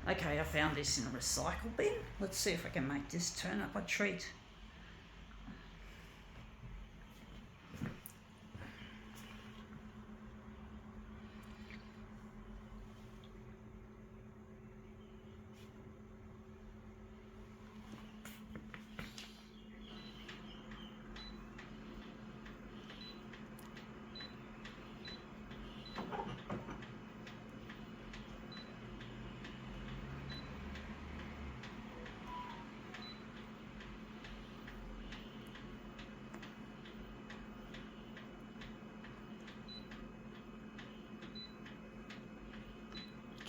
Okay, I found this in a recycle bin. Let's see if I can make this turn up a treat.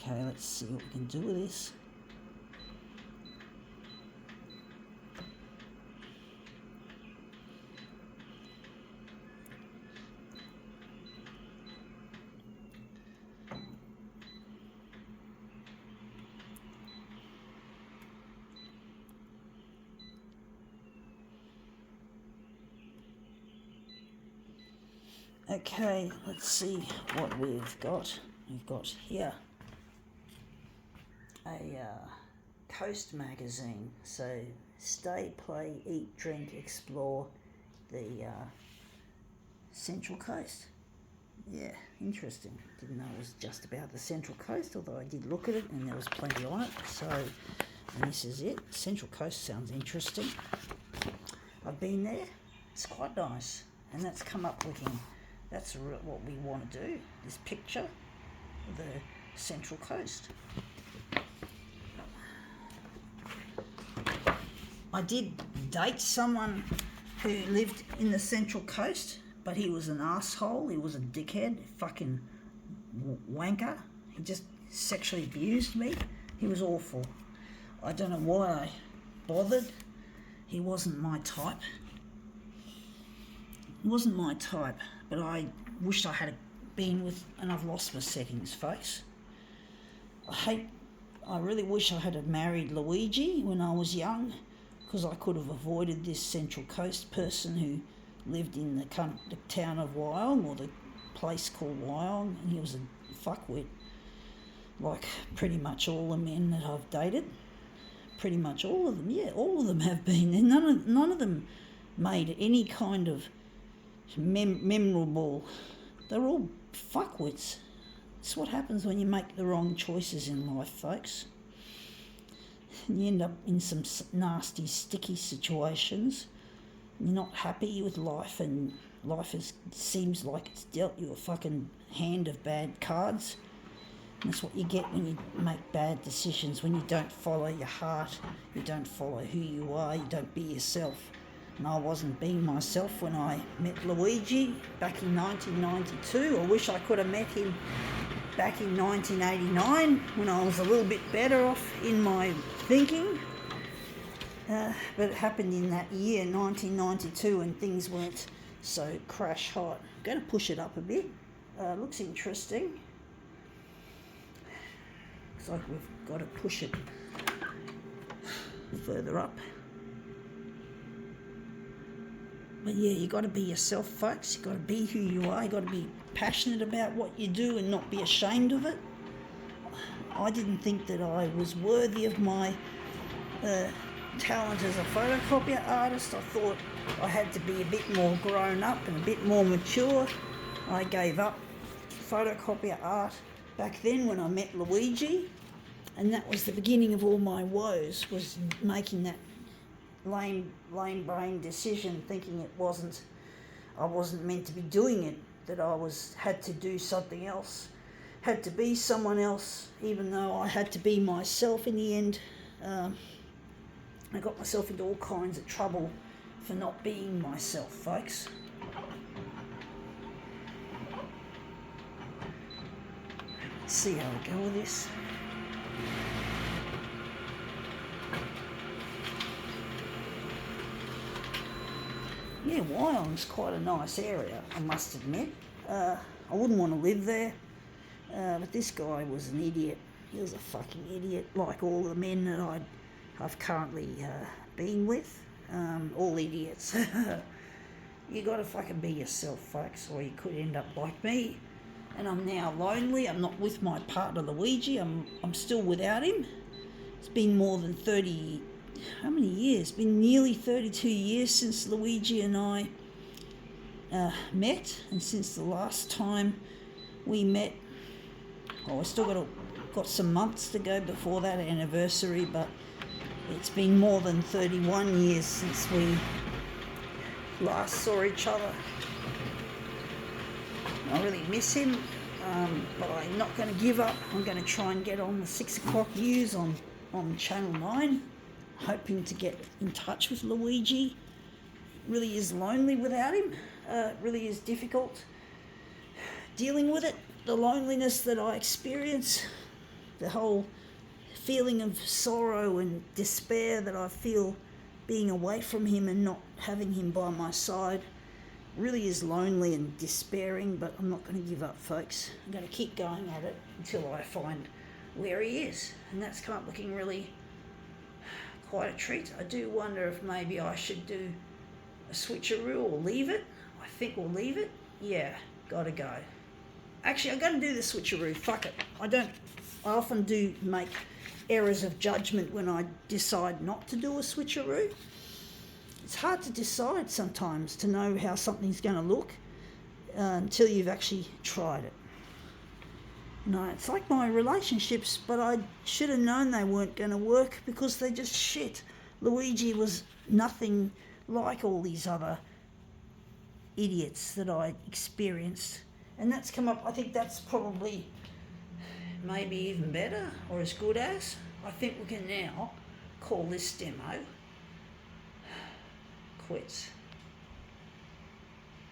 Okay, let's see what we can do with this. Okay, let's see what we've got. We've got here a Coast magazine. So stay, play, eat, drink, explore the Central Coast. Yeah, interesting. Didn't know it was just about the Central Coast, although I did look at it and there was plenty on it. So, and this is it. Central Coast sounds interesting. I've been there. It's quite nice. And that's come up looking, that's what we want to do, this picture of the Central Coast. I did date someone who lived in the Central Coast, but he was an asshole. He was a dickhead, fucking wanker. He just sexually abused me. He was awful. I don't know why I bothered. He wasn't my type. He wasn't my type, but I wished I had been with, and I've lost my settings, folks. I really wish I had married Luigi when I was young, because I could have avoided this Central Coast person who lived in the town of Wyong, or the place called Wyong, and he was a fuckwit, like pretty much all the men that I've dated. Pretty much all of them, yeah, all of them have been. And none of them made any kind of memorable. They're all fuckwits. It's what happens when you make the wrong choices in life, folks. You end up in some nasty, sticky situations. You're not happy with life, and life seems like it's dealt you a fucking hand of bad cards. And that's what you get when you make bad decisions, when you don't follow your heart, you don't follow who you are, you don't be yourself. And I wasn't being myself when I met Luigi back in 1992. I wish I could have met him back in 1989 when I was a little bit better off in my thinking. But it happened in that year, 1992, when things weren't so crash hot. I'm going to push it up a bit. Looks interesting. Looks like we've got to push it further up. But yeah, you got to be yourself, folks. You got to be who you are. You got to be passionate about what you do and not be ashamed of it. I didn't think that I was worthy of my talent as a photocopier artist. I thought I had to be a bit more grown up and a bit more mature. I gave up photocopier art back then when I met Luigi, and that was the beginning of all my woes, was making that lame brain decision, thinking I wasn't meant to be doing it, that I had to do something else, had to be someone else, even though I had to be myself in the end. I got myself into all kinds of trouble for not being myself, folks. Let's see how we go with this. Yeah, Wyong's quite a nice area, I must admit. I wouldn't want to live there, but this guy was an idiot. He was a fucking idiot, like all the men that I've currently been with. All idiots. You gotta fucking be yourself, folks, or you could end up like me. And I'm now lonely. I'm not with my partner Luigi. I'm still without him. It's been more than 30, how many years? It's been nearly 32 years since Luigi and I met, and since the last time we met. Oh, I still got some months to go before that anniversary, but it's been more than 31 years since we last saw each other. I really miss him, but I'm not going to give up. I'm going to try and get on the 6 o'clock news on Channel 9, hoping to get in touch with Luigi. It really is lonely without him. It really is difficult dealing with it. The loneliness that I experience, the whole feeling of sorrow and despair that I feel being away from him and not having him by my side, really is lonely and despairing, but I'm not going to give up, folks. I'm going to keep going at it until I find where he is, and that's come up looking really quite a treat. I do wonder if maybe I should do a switcheroo or leave it. I think we'll leave it. Yeah, gotta go. Actually, I'm going to do the switcheroo. Fuck it. I often do make errors of judgment when I decide not to do a switcheroo. It's hard to decide sometimes to know how something's going to look until you've actually tried it. No, it's like my relationships, but I should have known they weren't going to work because they're just shit. Luigi was nothing like all these other idiots that I experienced. And that's come up, I think that's probably maybe even better or as good as. I think we can now call this demo quits.